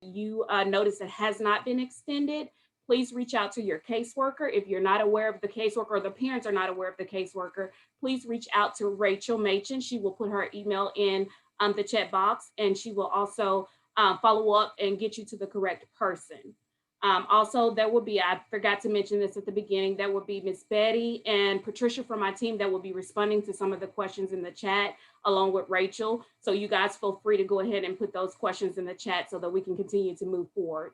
you notice that has not been extended, please reach out to your caseworker. If you're not aware of the caseworker or the parents are not aware of the caseworker, please reach out to Rachel Machen. She will put her email in the chat box, and she will also follow up and get you to the correct person. Also, there will be, I forgot to mention this at the beginning, there will be Miss Betty and Patricia from my team that will be responding to some of the questions in the chat along with Rachel. So you guys feel free to go ahead and put those questions in the chat so that we can continue to move forward.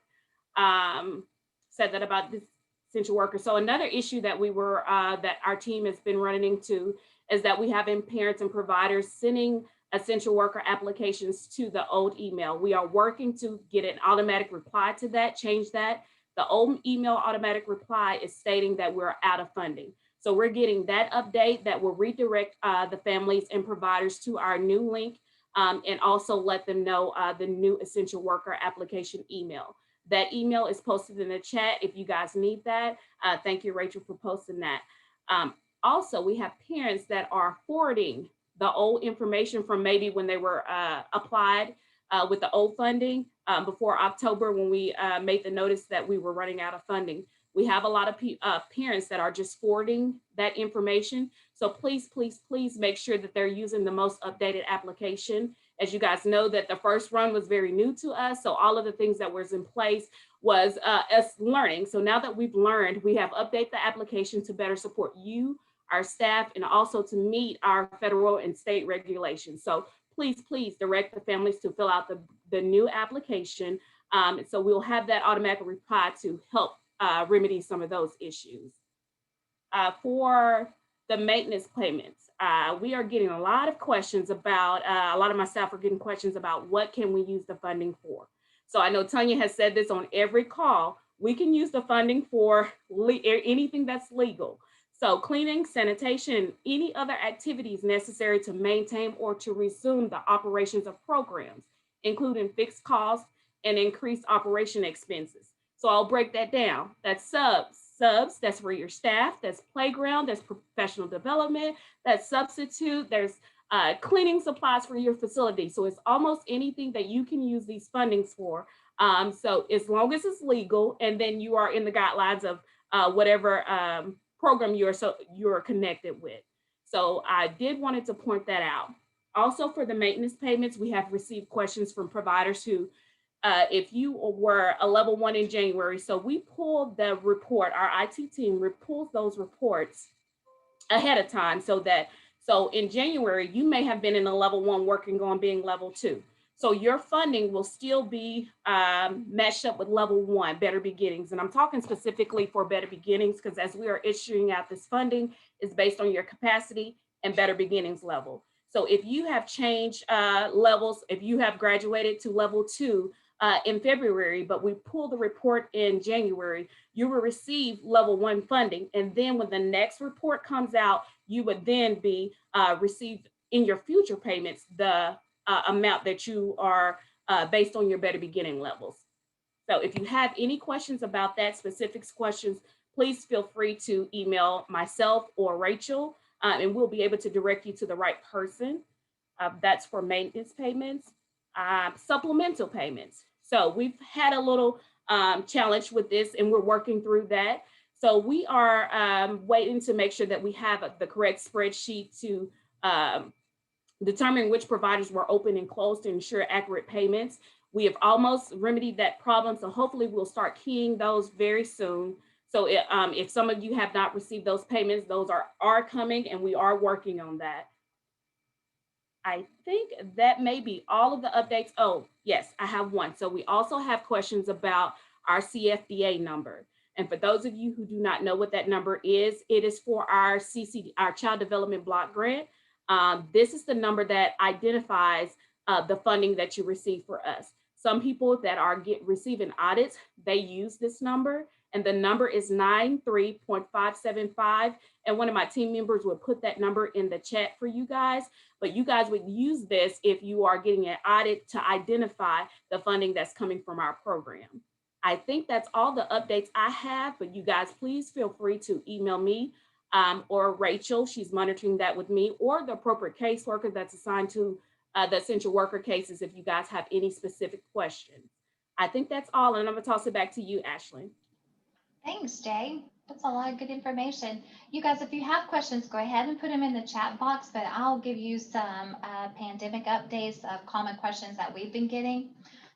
Said that about this essential worker. So another issue that that our team has been running into is that we have parents and providers sending essential worker applications to the old email. We are working to get an automatic reply to that, change that. The old email automatic reply is stating that we're out of funding. So we're getting that update that will redirect the families and providers to our new link, and also let them know the new essential worker application email. That email is posted in the chat if you guys need that. Thank you, Rachel, for posting that. Also, we have parents that are forwarding the old information from maybe when they were applied with the old funding before October, when we made the notice that we were running out of funding. We have a lot of parents that are just forwarding that information. So please, please, please make sure that they're using the most updated application. As you guys know, that the first run was very new to us. So all of the things that was in place was us learning. So now that we've learned, we have updated the application to better support you, our staff, and also to meet our federal and state regulations. So please, please direct the families to fill out the new application. So we'll have that automatic reply to help remedy some of those issues. For the maintenance payments, we are getting a lot of questions about, a lot of my staff are getting questions about what can we use the funding for. So I know Tanya has said this on every call, we can use the funding for anything that's legal. So cleaning, sanitation, any other activities necessary to maintain or to resume the operations of programs, including fixed costs and increased operation expenses. So I'll break that down. That's subs, that's for your staff, that's playground, that's professional development, that's substitute, there's cleaning supplies for your facility. So it's almost anything that you can use these fundings for. So as long as it's legal, and then you are in the guidelines of whatever program you're connected with. So I did wanted to point that out. Also, for the maintenance payments, we have received questions from providers who, if you were a level 1 in January, so we pulled the report, our IT team pulls those reports ahead of time so in January, you may have been in a level 1 working on being level 2. So your funding will still be matched up with level 1, Better Beginnings. And I'm talking specifically for Better Beginnings because as we are issuing out this funding, is based on your capacity and Better Beginnings level. So if you have changed levels, if you have graduated to level 2 in February, but we pull the report in January, you will receive level 1 funding. And then when the next report comes out, you would then be received in your future payments the amount that you are based on your Better Beginning levels. So if you have any questions about that, specific questions, please feel free to email myself or Rachel, and we'll be able to direct you to the right person. That's for maintenance payments. Supplemental payments. So we've had a little challenge with this, and we're working through that. So we are waiting to make sure that we have the correct spreadsheet to determine which providers were open and closed to ensure accurate payments. We have almost remedied that problem, so hopefully we'll start keying those very soon. So if some of you have not received those payments, those are coming, and we are working on that. I think that may be all of the updates. Oh, yes, I have one. So we also have questions about our CFDA number. And for those of you who do not know what that number is, it is for our our Child Development Block Grant. This is the number that identifies the funding that you receive for us. Some people that are receiving audits, they use this number, and the number is 93.575. And one of my team members will put that number in the chat for you guys. But you guys would use this if you are getting an audit to identify the funding that's coming from our program. I think that's all the updates I have, but you guys, please feel free to email me or Rachel. She's monitoring that with me, or the appropriate caseworker that's assigned to the essential worker cases if you guys have any specific questions. I think that's all, and I'm gonna toss it back to you, Ashley. Thanks, Jay. That's a lot of good information. You guys, if you have questions, go ahead and put them in the chat box, but I'll give you some pandemic updates of common questions that we've been getting.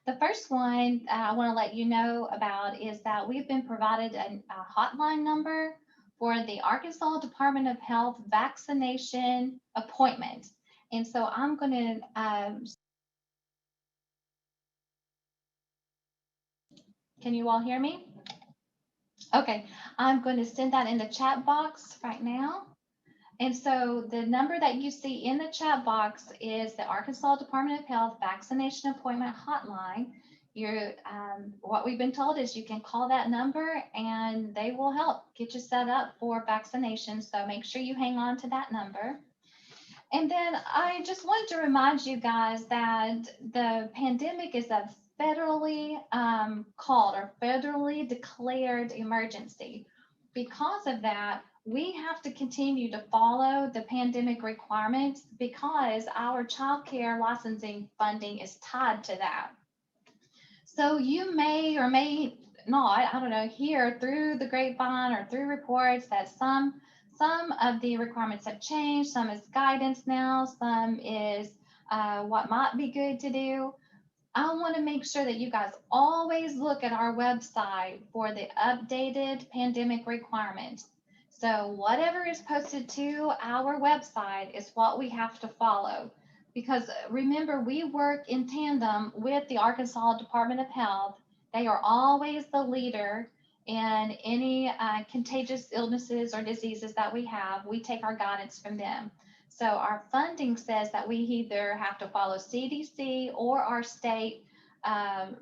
The first one I want to let you know about is that we've been provided a hotline number for the Arkansas Department of Health vaccination appointment. And so I'm going to, can you all hear me? Okay, I'm going to send that in the chat box right now. And so the number that you see in the chat box is the Arkansas Department of Health vaccination appointment hotline. What we've been told is you can call that number and they will help get you set up for vaccination. So make sure you hang on to that number. And then I just wanted to remind you guys that the pandemic is a federally called or federally declared emergency. Because of that, we have to continue to follow the pandemic requirements because our child care licensing funding is tied to that. So you may or may not, I don't know, hear through the grapevine or through reports that some of the requirements have changed. Some is guidance now. Some is what might be good to do. I want to make sure that you guys always look at our website for the updated pandemic requirements. So whatever is posted to our website is what we have to follow. Because remember, we work in tandem with the Arkansas Department of Health. They are always the leader in any contagious illnesses or diseases that we have. We take our guidance from them. So our funding says that we either have to follow CDC or our state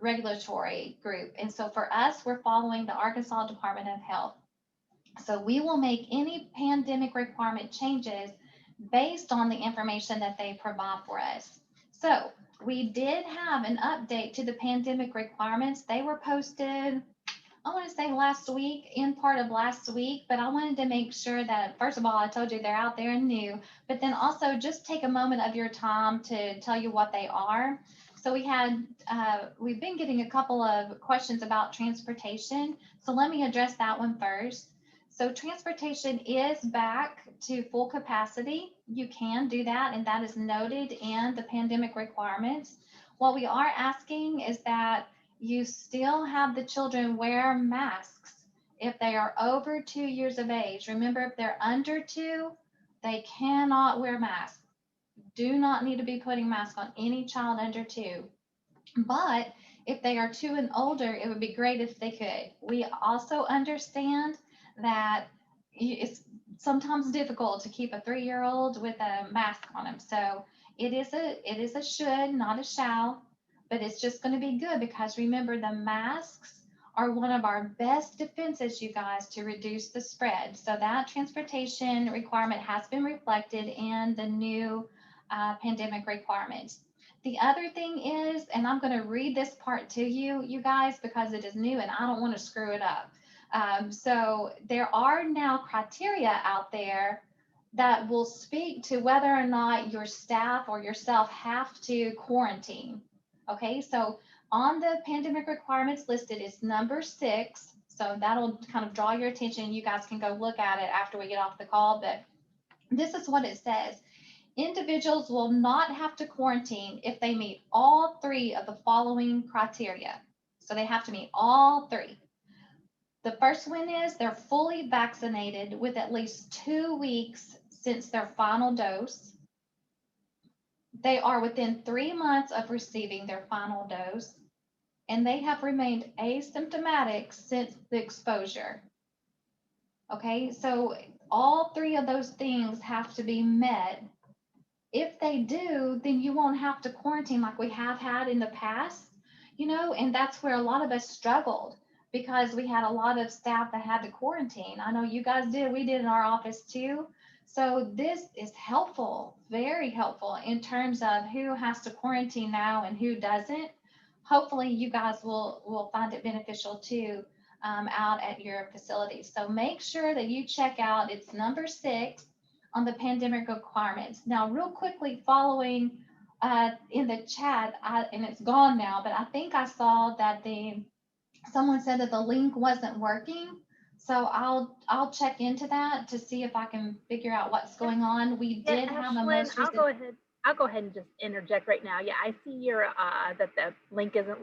regulatory group. And so for us, we're following the Arkansas Department of Health. So we will make any pandemic requirement changes based on the information that they provide for us. So we did have an update to the pandemic requirements. They were posted, I want to say last week, in part of last week, but I wanted to make sure that, first of all, I told you they're out there and new, but then also just take a moment of your time to tell you what they are. So we've been getting a couple of questions about transportation. So let me address that one first. So transportation is back to full capacity. You can do that, and that is noted in the pandemic requirements. What we are asking is that you still have the children wear masks if they are over 2 years of age. Remember, if they're under 2, they cannot wear masks. Do not need to be putting masks on any child under 2. But if they are 2 and older, it would be great if they could. We also understand that it's sometimes difficult to keep a 3-year-old with a mask on him. So it is a should, not a shall, but it's just going to be good because remember, the masks are one of our best defenses, you guys, to reduce the spread. So that transportation requirement has been reflected in the new pandemic requirements. The other thing is, and I'm going to read this part to you, you guys, because it is new and I don't want to screw it up. So there are now criteria out there that will speak to whether or not your staff or yourself have to quarantine. Okay, so on the pandemic requirements listed is number 6. So that'll kind of draw your attention. You guys can go look at it after we get off the call, but this is what it says. Individuals will not have to quarantine if they meet all 3 of the following criteria. So they have to meet all 3. The first one is they're fully vaccinated with at least 2 weeks since their final dose. They are within 3 months of receiving their final dose, and they have remained asymptomatic since the exposure. Okay, so all 3 of those things have to be met. If they do, then you won't have to quarantine like we have had in the past, and that's where a lot of us struggled because we had a lot of staff that had to quarantine. I know you guys did, we did in our office too. So this is helpful, very helpful in terms of who has to quarantine now and who doesn't. Hopefully you guys will find it beneficial too out at your facilities. So make sure that you check out, it's number 6 on the pandemic requirements. Now, real quickly following in the chat, and it's gone now, but I think I saw that someone said that the link wasn't working. So I'll check into that to see if I can figure out what's going on. We Yeah, did have a Ashlyn, most recent. I'll go ahead and just interject right now. Yeah, I see your that the link isn't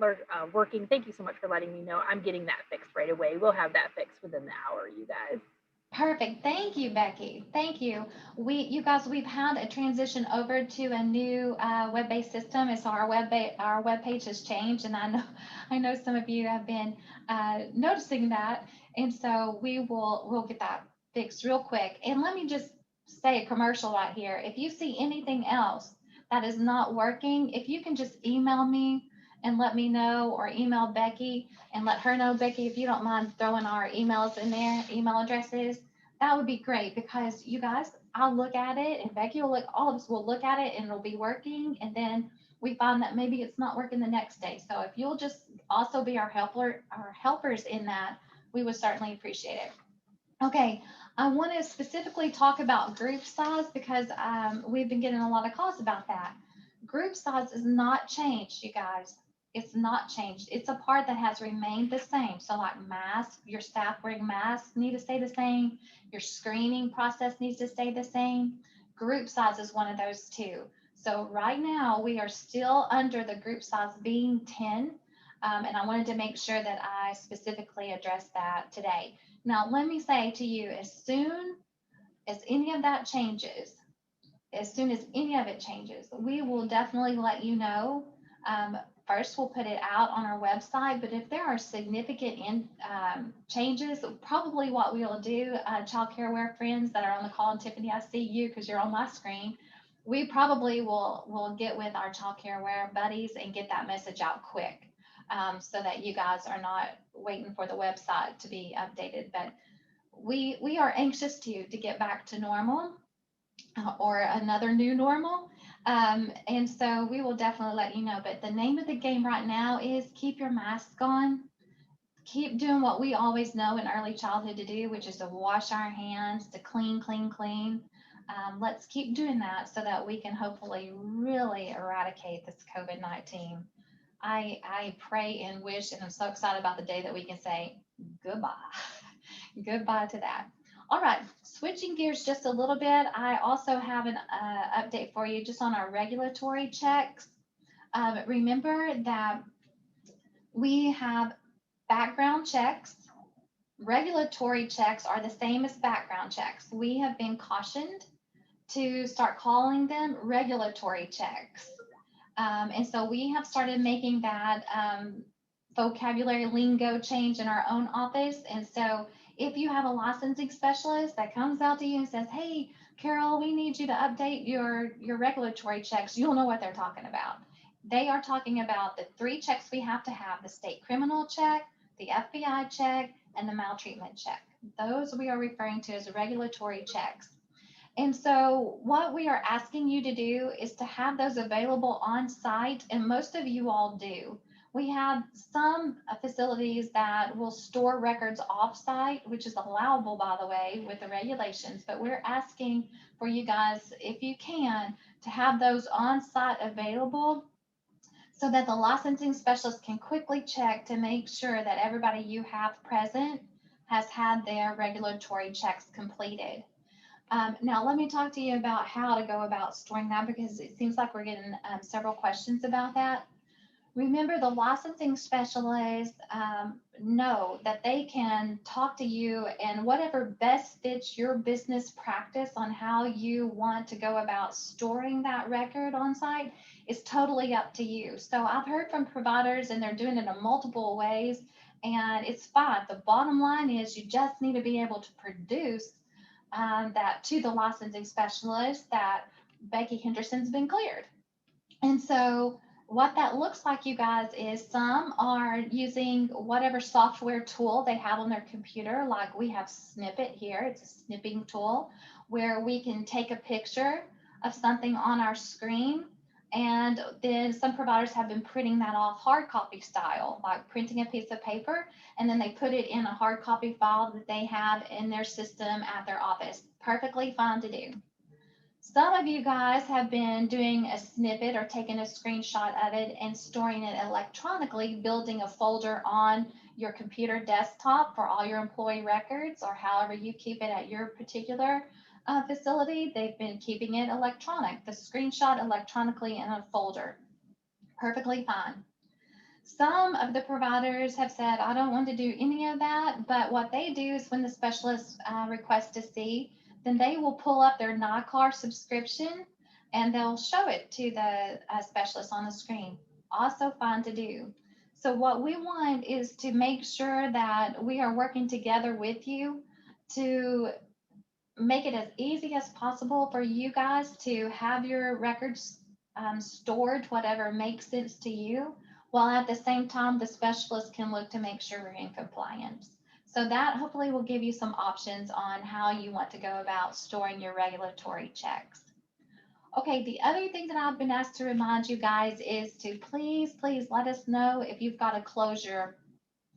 working. Thank you so much for letting me know. I'm getting that fixed right away. We'll have that fixed within the hour, you guys. Perfect. Thank you, Becky. Thank you. You guys, we've had a transition over to a new web-based system, and so our web page has changed, and I know some of you have been noticing that, and so we'll get that fixed real quick. And let me just say a commercial right here. If you see anything else that is not working, if you can just email me and let me know, or email Becky and let her know. Becky, if you don't mind throwing our emails in there, email addresses, that would be great, because you guys, I'll look at it and Becky will look, all of us will look at it and it'll be working. And then we find that maybe it's not working the next day. So if you'll just also be our helpers in that, we would certainly appreciate it. Okay, I want to specifically talk about group size, because we've been getting a lot of calls about that. Group size is not changed, you guys. It's not changed. It's a part that has remained the same. So like masks, your staff wearing masks need to stay the same. Your screening process needs to stay the same. Group size is one of those too. So right now we are still under the group size being 10. And I wanted to make sure that I specifically address that today. Now, let me say to you, as soon as any of that changes, as soon as any of it changes, we will definitely let you know. First, we'll put it out on our website, but if there are significant changes, probably what we will do, Child Care Aware friends that are on the call, and Tiffany, I see you because you're on my screen. We probably will get with our Child Care Aware buddies and get that message out quick, so that you guys are not waiting for the website to be updated. But we are anxious to get back to normal, or another new normal. And so we will definitely let you know. But the name of the game right now is keep your mask on. Keep doing what we always know in early childhood to do, which is to wash our hands, to clean, clean, clean. Let's keep doing that so that we can hopefully really eradicate this COVID-19. I pray and wish, and I'm so excited about the day that we can say goodbye. Goodbye to that. All right, switching gears just a little bit, I also have an update for you just on our regulatory checks. Remember that we have background checks. Regulatory checks are the same as background checks. We have been cautioned to start calling them regulatory checks. And so we have started making that vocabulary lingo change in our own office. And so if you have a licensing specialist that comes out to you and says, hey, Carol, we need you to update your regulatory checks, you'll know what they're talking about. They are talking about the 3 checks we have to have: the state criminal check, the FBI check, and the maltreatment check. Those we are referring to as regulatory checks. And so what we are asking you to do is to have those available on site, and most of you all do. We have some facilities that will store records off site, which is allowable, by the way, with the regulations, but we're asking for you guys, if you can, to have those on site available so that the licensing specialist can quickly check to make sure that everybody you have present has had their regulatory checks completed. Now, let me talk to you about how to go about storing that, because it seems like we're getting several questions about that. Remember, the licensing specialists know that they can talk to you, and whatever best fits your business practice on how you want to go about storing that record on site is totally up to you. So I've heard from providers, and they're doing it in multiple ways, and it's fine. The bottom line is you just need to be able to produce that to the licensing specialist that Becky Henderson's been cleared. And so what that looks like, you guys, is some are using whatever software tool they have on their computer. Like we have Snippet here. It's a snipping tool where we can take a picture of something on our screen. And then some providers have been printing that off hard copy style, like printing a piece of paper, and then they put it in a hard copy file that they have in their system at their office. Perfectly fine to do. Some of you guys have been doing a snippet or taking a screenshot of it and storing it electronically, building a folder on your computer desktop for all your employee records, or however you keep it at your particular facility. They've been keeping it electronic, the screenshot electronically in a folder. Perfectly fine. Some of the providers have said, I don't want to do any of that, but what they do is when the specialist requests to see, then they will pull up their NICAR subscription and they'll show it to the specialist on the screen. Also fine to do. So what we want is to make sure that we are working together with you to make it as easy as possible for you guys to have your records stored, whatever makes sense to you, while at the same time, the specialist can look to make sure we're in compliance. So that hopefully will give you some options on how you want to go about storing your regulatory checks. Okay, the other thing that I've been asked to remind you guys is to please let us know if you've got a closure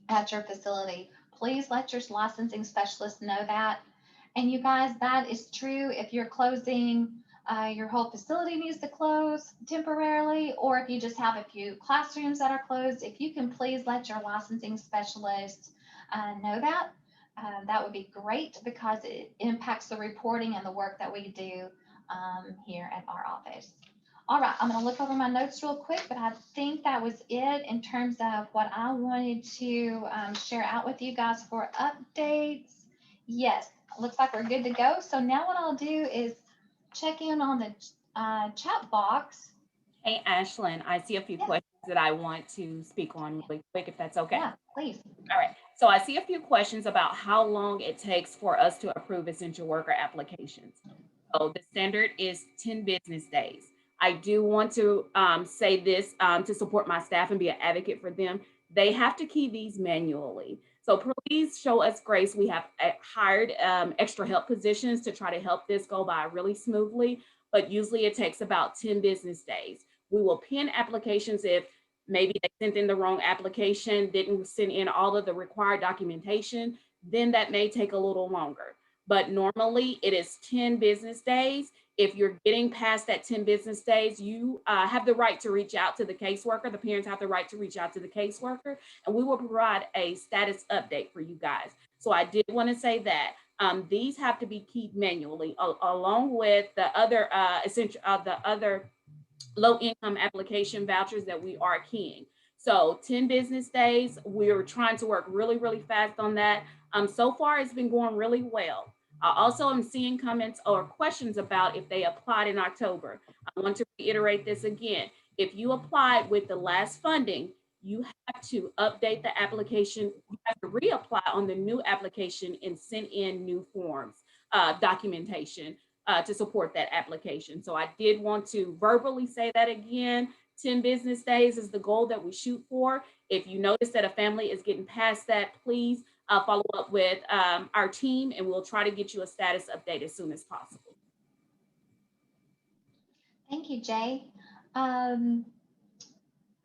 at your facility. Please let your licensing specialist know that. And you guys, that is true if you're closing, your whole facility needs to close temporarily, or if you just have a few classrooms that are closed. If you can please let your licensing specialist know that, that would be great because it impacts the reporting and the work that we do here at our office. All right, I'm going to look over my notes real quick, but I think that was it in terms of what I wanted to share out with you guys for updates. Yes, looks like we're good to go. So now what I'll do is check in on the chat box. Hey, Ashlyn, I see a few Yeah. questions that I want to speak on really quick, if that's okay. Yeah, please. All right. So I see a few questions about how long it takes for us to approve essential worker applications. So the standard is 10 business days. I do want to say this to support my staff and be an advocate for them. They have to key these manually. So please show us grace. We have hired extra help positions to try to help this go by really smoothly, but usually it takes about 10 business days. We will pin applications if maybe they sent in the wrong application, didn't send in all of the required documentation, then that may take a little longer. But normally it is 10 business days. If you're getting past that 10 business days, you have the right to reach out to the caseworker. The parents have the right to reach out to the caseworker, and we will provide a status update for you guys. So I did want to say that these have to be keyed manually, along with the other the other low income application vouchers that we are keying. So 10 business days, we're trying to work really, really fast on that. So far, it's been going really well. I also am seeing comments or questions about if they applied in October. I want to reiterate this again. If you applied with the last funding, you have to update the application. You have to reapply on the new application and send in new forms, documentation to support that application. So I did want to verbally say that again. 10 business days is the goal that we shoot for. If you notice that a family is getting past that, please follow up with our team and we'll try to get you a status update as soon as possible. Thank you, Jay.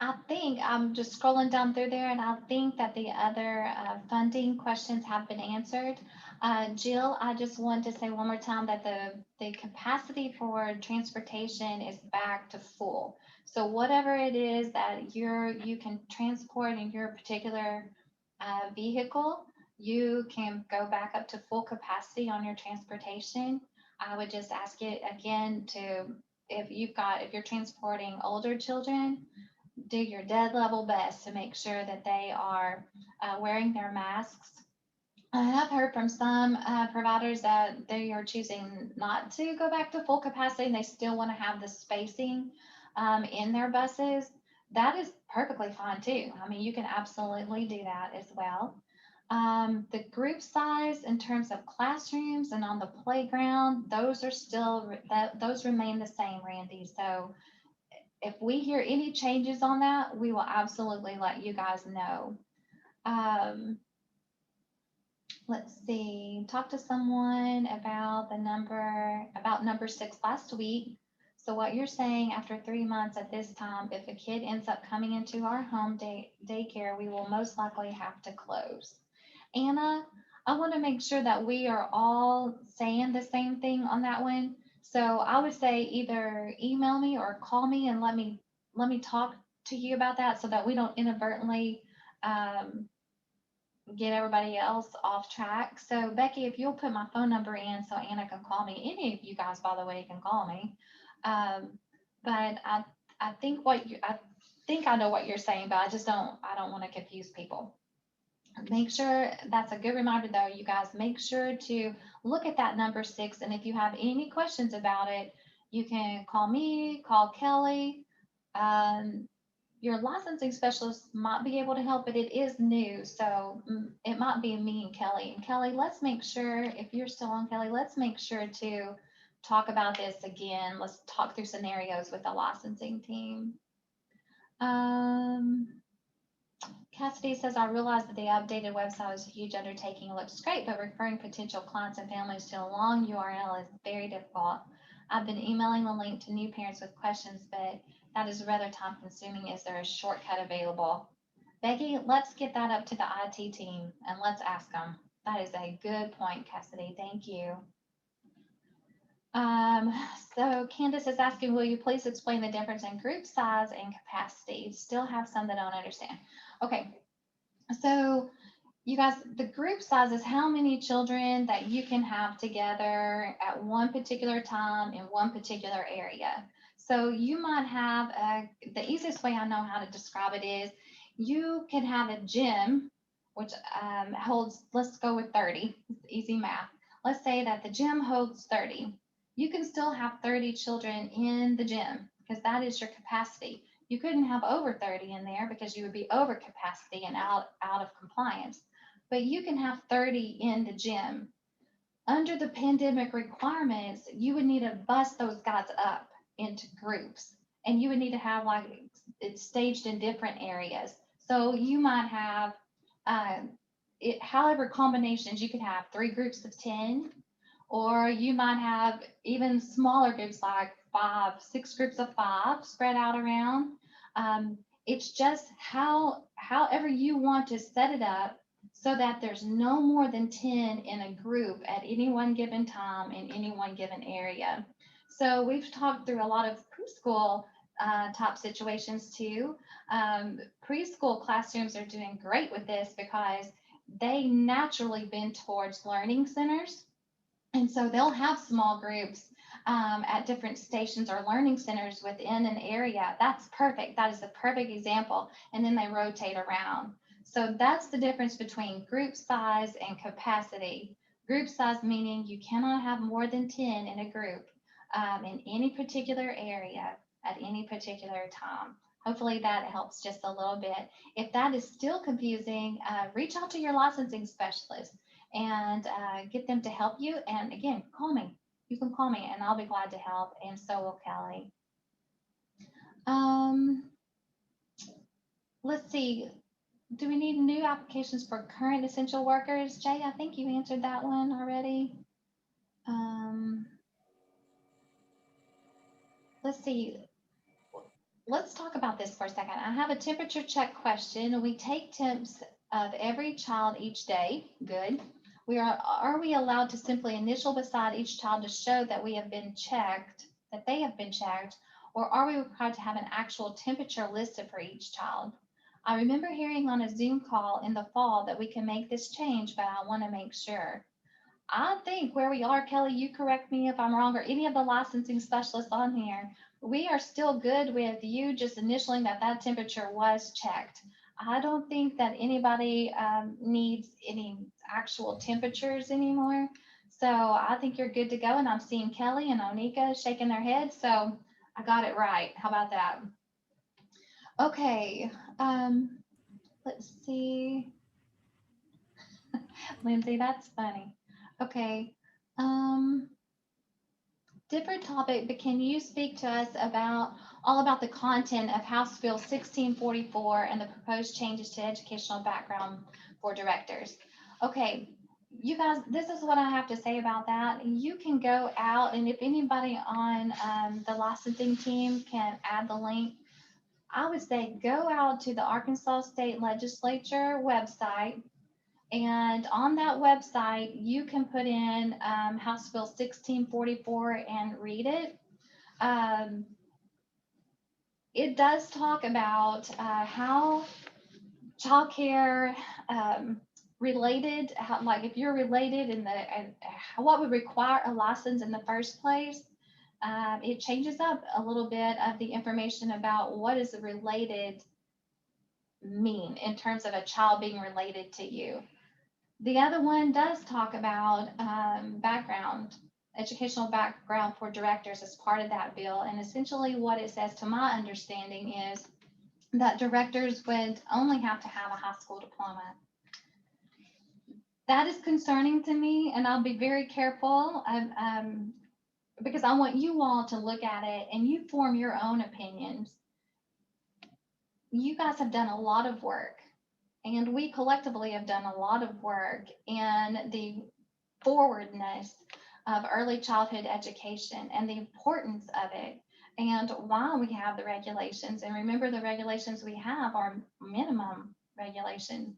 I think I'm just scrolling down through there and I think that the other funding questions have been answered. Jill, I just want to say one more time that the capacity for transportation is back to full. So whatever it is that you can transport in your particular vehicle, you can go back up to full capacity on your transportation. I would just ask it again to, if you're transporting older children, do your dead level best to make sure that they are wearing their masks. I have heard from some providers that they are choosing not to go back to full capacity and they still want to have the spacing in their buses. That is perfectly fine too. I mean, you can absolutely do that as well. The group size in terms of classrooms and on the playground, those are still, those remain the same, Randy. So if we hear any changes on that, we will absolutely let you guys know. Let's see, talk to someone about number 6 last week. So what you're saying, after 3 months at this time, if a kid ends up coming into our home daycare, we will most likely have to close. Anna, I want to make sure that we are all saying the same thing on that one. So I would say either email me or call me and let me talk to you about that so that we don't inadvertently um, get everybody else off track. So Becky, if you'll put my phone number in so Anna can call me, any of you guys, by the way, can call me. But I think I think I know what you're saying, but I don't want to confuse people. Make sure, that's a good reminder though, you guys, make sure to look at that number 6. And if you have any questions about it, you can call me, call Kelly. Um, your licensing specialist might be able to help, but it is new. So it might be me and Kelly. And Kelly, let's make sure, if you're still on, Kelly, let's make sure to talk about this again. Let's talk through scenarios with the licensing team. Cassidy says, I realize that the updated website is a huge undertaking. It looks great, but referring potential clients and families to a long URL is very difficult. I've been emailing the link to new parents with questions, but that is rather time consuming. Is there a shortcut available? Becky, let's get that up to the IT team and let's ask them. That is a good point, Cassidy. Thank you. So Candace is asking, will you please explain the difference in group size and capacity? Still have some that don't understand. Okay, so you guys, the group size is how many children that you can have together at one particular time in one particular area. So you might have the easiest way I know how to describe it is you can have a gym, which holds, let's go with 30, easy math. Let's say that the gym holds 30. You can still have 30 children in the gym because that is your capacity. You couldn't have over 30 in there because you would be over capacity and out of compliance. But you can have 30 in the gym. Under the pandemic requirements, you would need to bust those guys up into groups. And you would need to have like it's staged in different areas. So you might have however combinations, you could have 3 groups of 10, or you might have even smaller groups like 5, 6 groups of 5 spread out around. It's just however you want to set it up so that there's no more than 10 in a group at any one given time in any one given area. So we've talked through a lot of preschool type situations too. Preschool classrooms are doing great with this because they naturally bend towards learning centers. And so they'll have small groups at different stations or learning centers within an area. That's perfect. That is the perfect example. And then they rotate around. So that's the difference between group size and capacity. Group size meaning you cannot have more than 10 in a group in any particular area at any particular time. Hopefully that helps just a little bit. If that is still confusing, reach out to your licensing specialist and get them to help you. And again, call me. You can call me and I'll be glad to help. And so will Kelly. Let's see. Do we need new applications for current essential workers? Jay, I think you answered that one already. Let's see. Let's talk about this for a second. I have a temperature check question. We take temps of every child each day. Good. Are we allowed to simply initial beside each child to show that we have been checked, that they have been checked, or are we required to have an actual temperature listed for each child? I remember hearing on a Zoom call in the fall that we can make this change, but I want to make sure. I think where we are, Kelly, you correct me if I'm wrong, or any of the licensing specialists on here, we are still good with you just initialing that temperature was checked. I don't think that anybody needs any actual temperatures anymore. So I think you're good to go. And I'm seeing Kelly and Onika shaking their heads. So I got it right. How about that? Okay. Let's see. Lindsay, that's funny. Okay. Different topic, but can you speak to us about all about the content of House Bill 1644 and the proposed changes to educational background for directors? Okay, you guys, this is what I have to say about that. You can go out, and if anybody on the licensing team can add the link, I would say go out to the Arkansas State Legislature website And on that website, you can put in House Bill 1644 and read it. It does talk about how childcare related, how, like if you're related and what would require a license in the first place. It changes up a little bit of the information about what is related mean in terms of a child being related to you. The other one does talk about educational background for directors as part of that bill. And essentially what it says, to my understanding, is that directors would only have to have a high school diploma. That is concerning to me, and I'll be very careful because I want you all to look at it and you form your own opinions. You guys have done a lot of work, and we collectively have done a lot of work in the forwardness of early childhood education and the importance of it and why we have the regulations. And remember, the regulations we have are minimum regulations.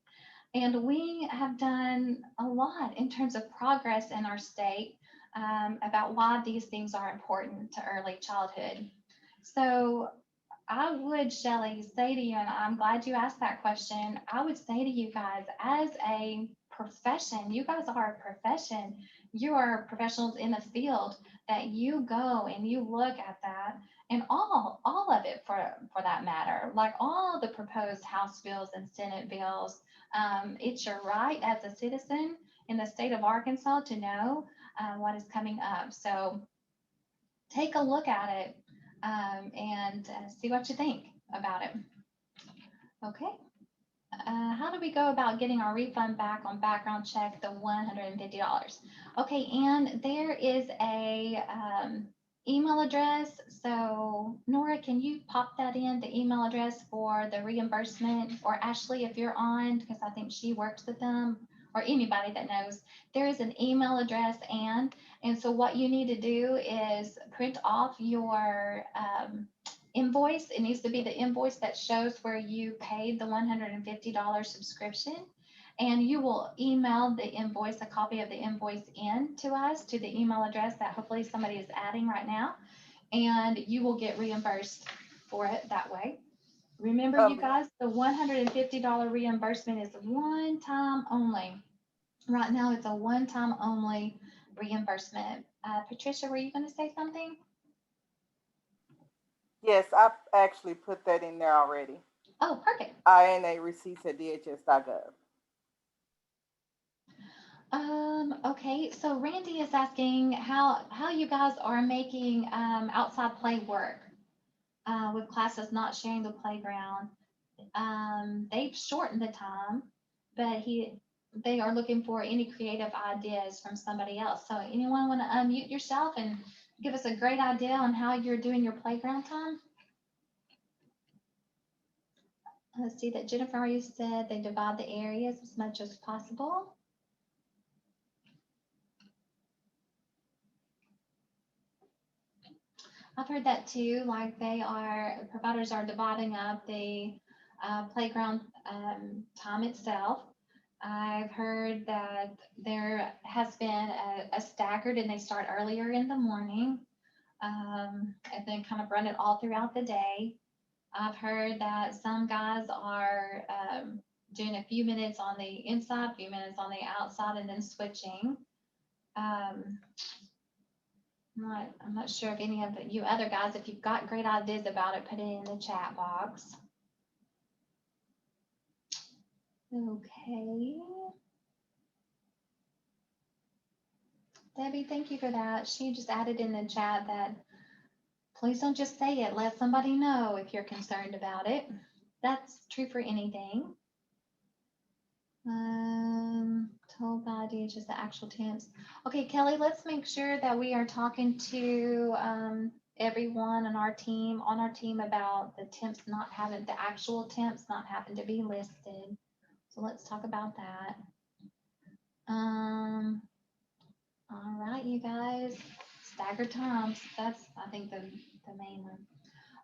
And we have done a lot in terms of progress in our state about why these things are important to early childhood. So I would, Shelley, say to you, and I'm glad you asked that question, I would say to you guys, as a profession, you guys are a profession, you are professionals in the field, that you go and you look at that, and all of it for that matter, like all the proposed House bills and Senate bills. It's your right as a citizen in the state of Arkansas to know what is coming up. So take a look at it and see what you think about it. Okay. How do we go about getting our refund back on background check, the $150? Okay, and there is a email address. So Nora, can you pop that in, the email address for the reimbursement, or Ashley, if you're on, because I think she works with them, or anybody that knows, there is an email address. And so what you need to do is print off your invoice. It needs to be the invoice that shows where you paid the $150 subscription, and you will email the invoice, a copy of the invoice, in to us to the email address that hopefully somebody is adding right now, and you will get reimbursed for it that way. Remember, you guys, the $150 reimbursement is one time only. Right now, it's a one-time only reimbursement. Patricia, were you going to say something? Yes, I actually put that in there already. Oh, perfect. INA receipts at DHS.gov. Okay, so Randy is asking how you guys are making outside play work with classes not sharing the playground. They've shortened the time, but they are looking for any creative ideas from somebody else. So anyone want to unmute yourself and give us a great idea on how you're doing your playground time? Let's see that Jennifer already said they divide the areas as much as possible. I've heard that too, like providers are dividing up the playground time itself. I've heard that there has been a staggered, and they start earlier in the morning and then kind of run it all throughout the day. I've heard that some guys are doing a few minutes on the inside, a few minutes on the outside, and then switching. I'm not sure if any of you other guys, if you've got great ideas about it, put it in the chat box. Okay. Debbie, thank you for that. She just added in the chat that please don't just say it. Let somebody know if you're concerned about it. That's true for anything. Told by DHS the actual temps. Okay, Kelly, let's make sure that we are talking to everyone on our team about the temps not having, the actual temps not having to be listed. So let's talk about that. All right, you guys, staggered times. That's, I think, the main one.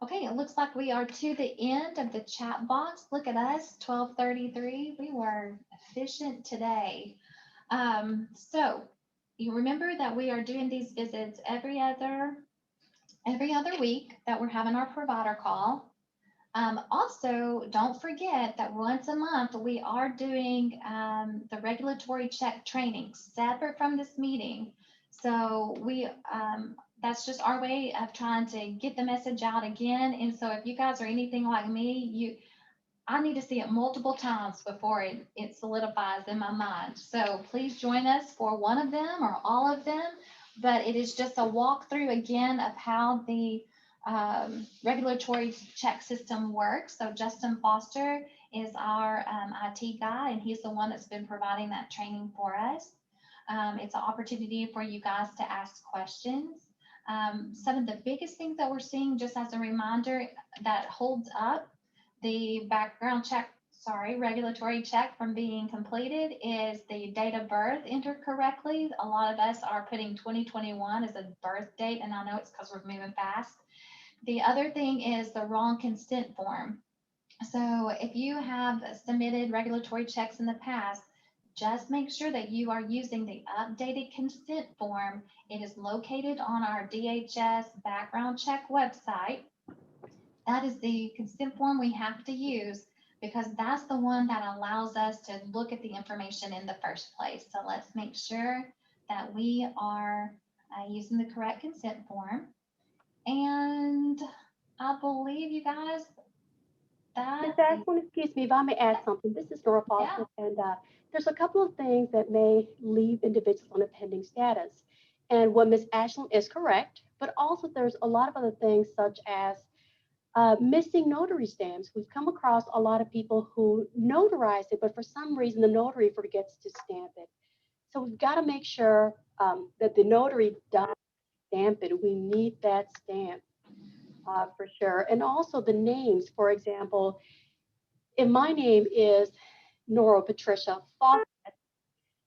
Okay, it looks like we are to the end of the chat box. Look at us, 12:33. We were efficient today. So you remember that we are doing these visits every other week that we're having our provider call. Also, don't forget that once a month we are doing the regulatory check training separate from this meeting. So that's just our way of trying to get the message out again. And so if you guys are anything like me, I need to see it multiple times before it solidifies in my mind. So please join us for one of them or all of them. But it is just a walkthrough again of how the regulatory check system works. So Justin Foster is our IT guy, and he's the one that's been providing that training for us. It's an opportunity for you guys to ask questions. Some of the biggest things that we're seeing, just as a reminder, that holds up the background check, regulatory check from being completed is the date of birth entered correctly. A lot of us are putting 2021 as a birth date, and I know it's because we're moving fast. The other thing is the wrong consent form. So if you have submitted regulatory checks in the past, just make sure that you are using the updated consent form. It is located on our DHS background check website. That is the consent form we have to use because that's the one that allows us to look at the information in the first place. So let's make sure that we are using the correct consent form. And I believe you guys that. Ms. Ashland, excuse me if I may add something. This is Nora Fawcett, and there's a couple of things that may leave individuals on a pending status. And what Ms. Ashland is correct, but also there's a lot of other things such as missing notary stamps. We've come across a lot of people who notarize it, but for some reason the notary forgets to stamp it. So we've got to make sure that the notary does stamp it. We need that stamp for sure. And also the names, for example, if my name is Nora Patricia Fawcett,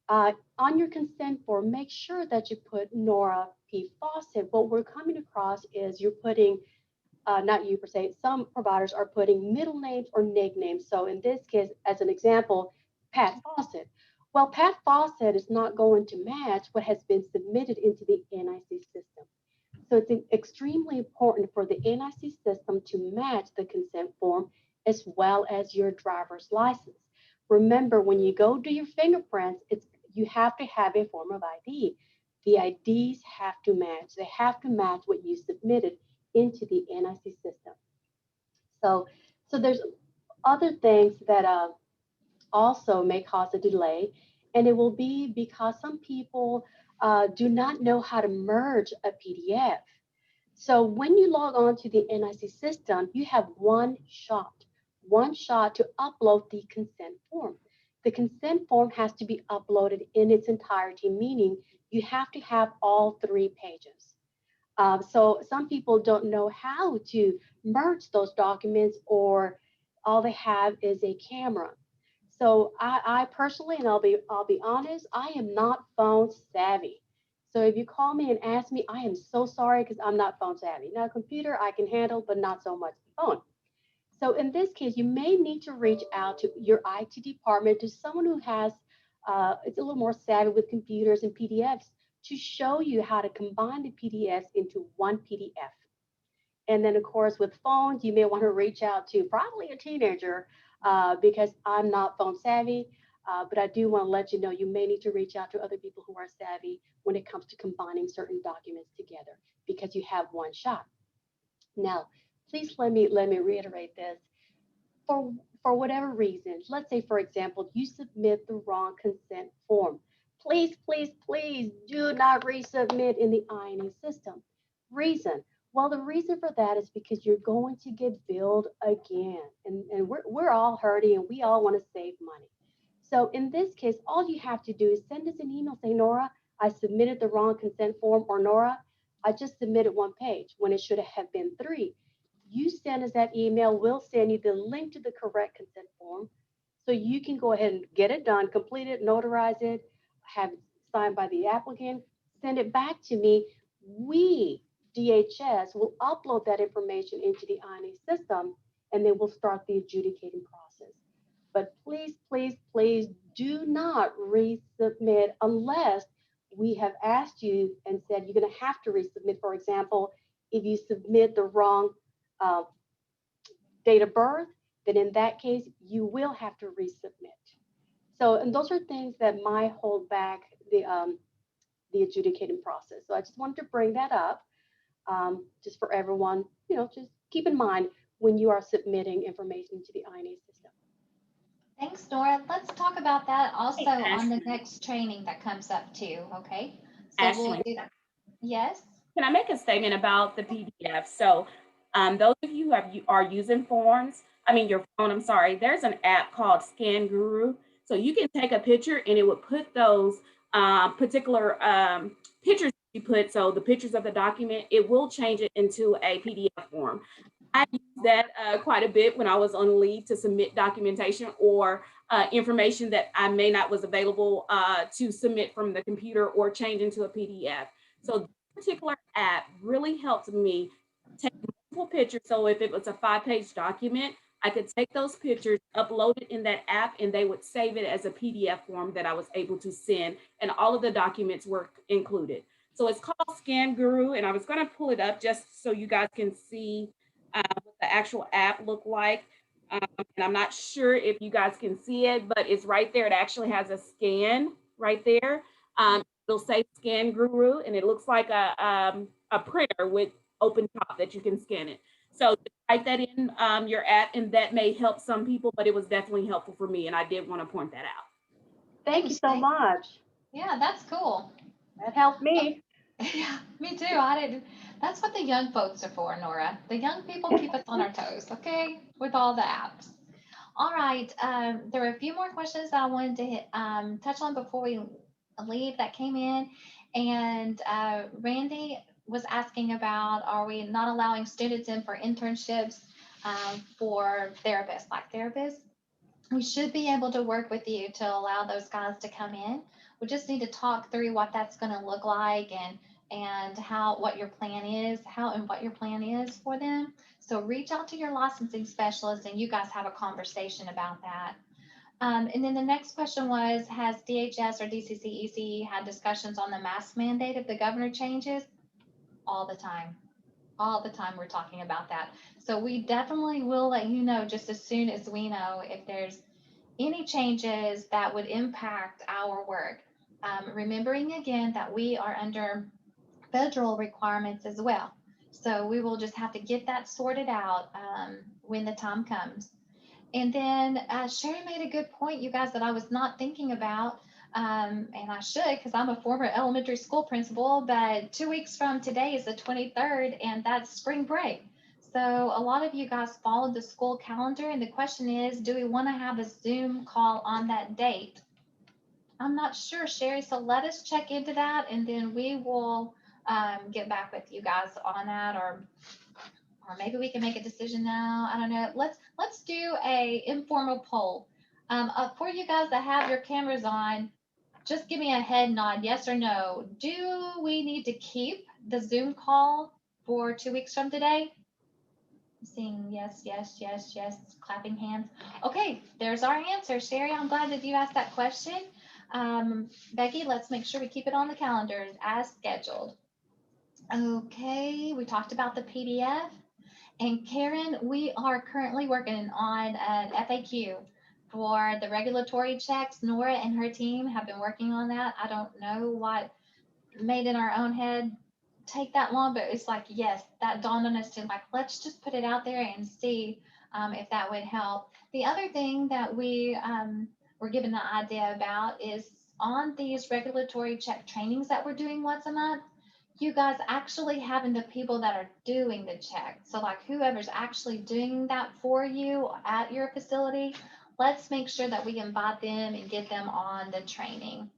on your consent form, make sure that you put Nora P. Fawcett. What we're coming across is you're putting not you per se, some providers are putting middle names or nicknames. So in this case, as an example, Pat Fawcett. Well, Pat Fawcett is not going to match what has been submitted into the NIC system. So it's extremely important for the NIC system to match the consent form as well as your driver's license. Remember, when you go do your fingerprints, you have to have a form of ID. The IDs have to match. They have to match what you submitted into the NIC system. So there's other things that also may cause a delay, and it will be because some people do not know how to merge a PDF. So when you log on to the NIC system, you have one shot to upload the consent form. The consent form has to be uploaded in its entirety, meaning you have to have all 3 pages. So some people don't know how to merge those documents, or all they have is a camera. So I personally, and I'll be honest, I am not phone savvy. So if you call me and ask me, I am so sorry because I'm not phone savvy. Now, computer I can handle, but not so much the phone. So in this case, you may need to reach out to your IT department, to someone who has, it's a little more savvy with computers and PDFs, to show you how to combine the PDFs into one PDF. And then of course, with phones, you may want to reach out to probably a teenager because I'm not phone savvy, but I do want to let you know you may need to reach out to other people who are savvy when it comes to combining certain documents together because you have one shot. Now, please let me reiterate this. For whatever reason, let's say, for example, you submit the wrong consent form. Please, please, please do not resubmit in the INE system. Reason, well, the reason for that is because you're going to get billed again. And we're all hurting and we all want to save money. So in this case, all you have to do is send us an email saying, Nora, I submitted the wrong consent form, or Nora, I just submitted 1 page when it should have been 3. You send us that email, we'll send you the link to the correct consent form so you can go ahead and get it done, complete it, notarize it, have it signed by the applicant, send it back to me. We DHS will upload that information into the INA system, and then we'll start the adjudicating process. But please, please, please do not resubmit unless we have asked you and said you're going to have to resubmit. For example, if you submit the wrong date of birth, then in that case, you will have to resubmit. So, and those are things that might hold back the adjudicating process. So I just wanted to bring that up just for everyone, just keep in mind when you are submitting information to the INA system. Thanks, Nora. Let's talk about that also on the Ashley. next training that comes up too, okay? So we'll Ashley. do that. Yes? Can I make a statement about the PDF? So those of you who are using your phone, I'm sorry, there's an app called Scan Guru. So you can take a picture and it would put those particular pictures you put, so the pictures of the document, it will change it into a PDF form. I used that quite a bit when I was on leave to submit documentation or information that I may not was available to submit from the computer or change into a PDF. So this particular app really helped me take multiple pictures. So if it was a 5-page document, I could take those pictures, upload it in that app, and they would save it as a PDF form that I was able to send, and all of the documents were included. So it's called Scan Guru, and I was going to pull it up just so you guys can see what the actual app looked like. And I'm not sure if you guys can see it, but it's right there. It actually has a scan right there. It'll say Scan Guru, and it looks like a printer with open top that you can scan it. So type that in your app, and that may help some people, but it was definitely helpful for me, and I did want to point that out. Thank you so much. Yeah, that's cool. That helped me. Yeah, me too. That's what the young folks are for, Nora. The young people keep us on our toes, okay, with all the apps. All right, there were a few more questions that I wanted to touch on before we leave that came in. And Randy was asking about, are we not allowing students in for internships for therapists, like therapists? We should be able to work with you to allow those guys to come in. We just need to talk through what that's going to look like and what your plan is for them. So reach out to your licensing specialist and you guys have a conversation about that. And then the next question was, has DHS or DCCEC had discussions on the mask mandate if the governor changes? All the time. All the time we're talking about that. So we definitely will let you know just as soon as we know if there's any changes that would impact our work. Remembering again that we are under federal requirements as well. So we will just have to get that sorted out when the time comes. And then Sherry made a good point, you guys, that I was not thinking about, and I should because I'm a former elementary school principal, but 2 weeks from today is the 23rd, and that's spring break. So a lot of you guys followed the school calendar, and the question is, do we want to have a Zoom call on that date? I'm not sure, Sherry, so let us check into that, and then we will get back with you guys on that, or maybe we can make a decision now. I don't know. Let's do a informal poll. For you guys that have your cameras on, just give me a head nod, yes or no. Do we need to keep the Zoom call for 2 weeks from today? I'm seeing yes, yes, yes, yes, clapping hands. Okay, there's our answer. Sherry, I'm glad that you asked that question. Becky, let's make sure we keep it on the calendar as scheduled. Okay, we talked about the PDF. And Karen, we are currently working on an FAQ for the regulatory checks. Nora and her team have been working on that. I don't know what made in our own head take that long, but it's like, yes, that dawned on us to like, let's just put it out there and see if that would help. The other thing that we were given the idea about is on these regulatory check trainings that we're doing once a month, you guys actually having the people that are doing the check. So like whoever's actually doing that for you at your facility, let's make sure that we invite them and get them on the training.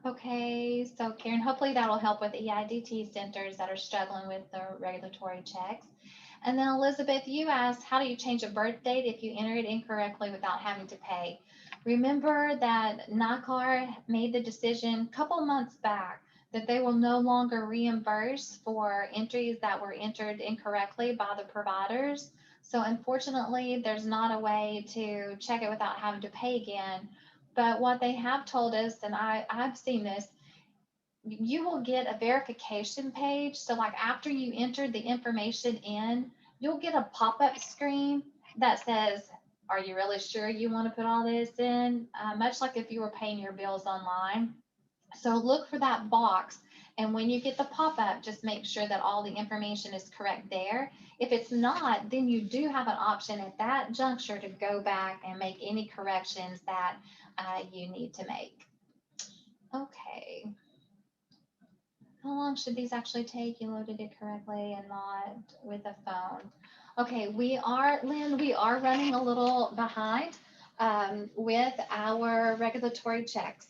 Okay, so Karen, hopefully that'll help with EIDT centers that are struggling with the regulatory checks. And then Elizabeth, you asked, how do you change a birth date if you enter it incorrectly without having to pay? Remember that NACAR made the decision a couple months back that they will no longer reimburse for entries that were entered incorrectly by the providers. So unfortunately, there's not a way to check it without having to pay again. But what they have told us, and I've seen this, you will get a verification page. So like after you enter the information in, you'll get a pop-up screen that says, are you really sure you want to put all this in? Much like if you were paying your bills online. So look for that box. And when you get the pop-up, just make sure that all the information is correct there. If it's not, then you do have an option at that juncture to go back and make any corrections that you need to make. Okay. How long should these actually take? You loaded it correctly and not with a phone. Okay, Lynn, we are running a little behind with our regulatory checks.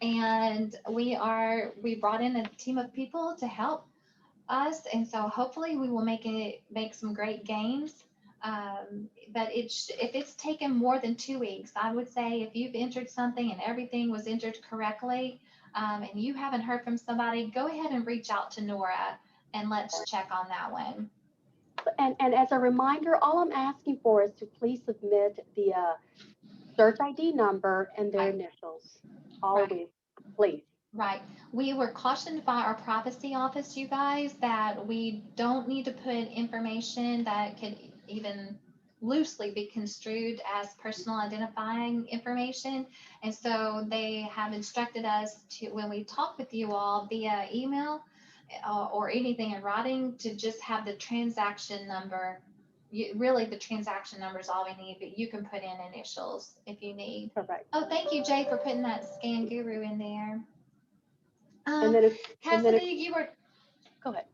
And we brought in a team of people to help us. And so hopefully we will make some great gains. But if it's taken more than 2 weeks, I would say if you've entered something and everything was entered correctly, and you haven't heard from somebody, go ahead and reach out to Nora and let's check on that one. And as a reminder, all I'm asking for is to please submit the search ID number and their initials. All of it, please. Right. We were cautioned by our privacy office, you guys, that we don't need to put information that could even loosely be construed as personal identifying information. And so they have instructed us to, when we talk with you all via email or anything in writing, to just have the transaction number. Really, the transaction number is all we need, but you can put in initials if you need. Correct. Oh, thank you, Jay, for putting that Scan Guru in there. And then Cassidy, go ahead.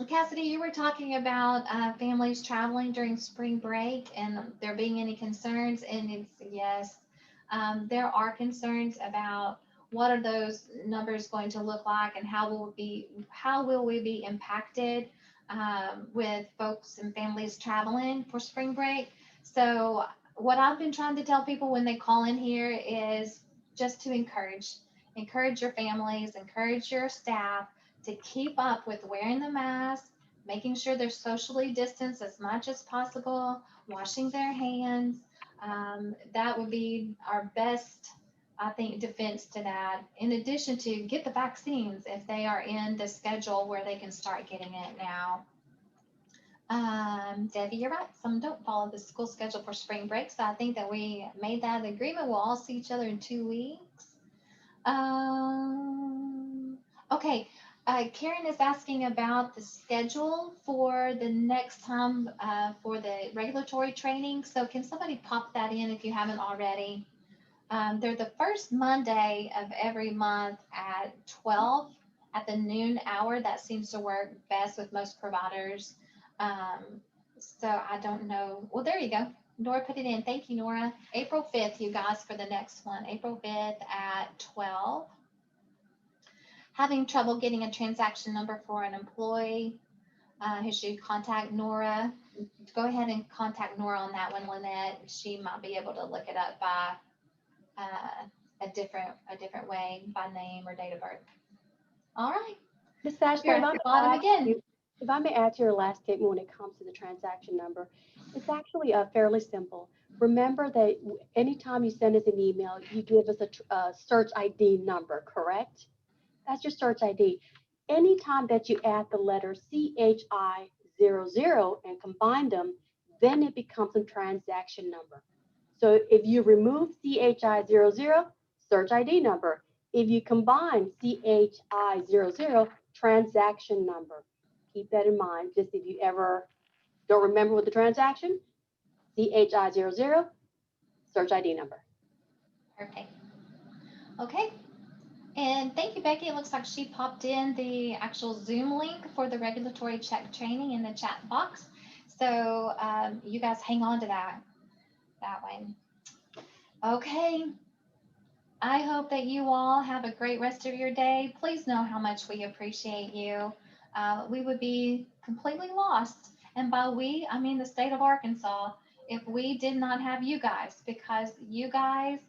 Cassidy, you were talking about families traveling during spring break and there being any concerns, and it's yes, there are concerns about what are those numbers going to look like and how will we be impacted with folks and families traveling for spring break. So what I've been trying to tell people when they call in here is just to encourage your families, encourage your staff to keep up with wearing the mask, making sure they're socially distanced as much as possible, washing their hands. That would be our best, I think, defense to that. In addition to get the vaccines if they are in the schedule where they can start getting it now. Debbie, you're right. Some don't follow the school schedule for spring break. So I think that we made that agreement. We'll all see each other in 2 weeks. Okay. Karen is asking about the schedule for the next time for the regulatory training. So can somebody pop that in if you haven't already? They're the first Monday of every month at 12 at the noon hour. That seems to work best with most providers. So I don't know. Well, there you go. Nora put it in. Thank you, Nora. April 5th, you guys, for the next one. April 5th at 12. Having trouble getting a transaction number for an employee who should contact Nora. Go ahead and contact Nora on that one, Lynette. She might be able to look it up by a different way, by name or date of birth. All right. Ms. Ashburn, You're at the bottom again. If I may add to your last statement when it comes to the transaction number, it's actually fairly simple. Remember that anytime you send us an email, you give us a search ID number, correct? That's your search ID. Anytime that you add the letter CHI00 and combine them, then it becomes a transaction number. So if you remove CHI00, search ID number. If you combine CHI00, transaction number. Keep that in mind. Just if you ever don't remember what the transaction, CHI00, search ID number. Perfect. Okay. And thank you, Becky. It looks like she popped in the actual Zoom link for the regulatory check training in the chat box. So you guys hang on to that way. Okay. I hope that you all have a great rest of your day. Please know how much we appreciate you. We would be completely lost. And by we, I mean the state of Arkansas, if we did not have you guys, because you guys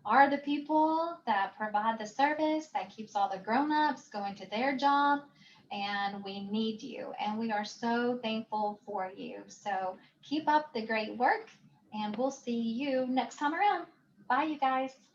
are the people that provide the service, that keeps all the grown-ups going to their job, and we need you. And we are so thankful for you. So keep up the great work, and we'll see you next time around. Bye, you guys.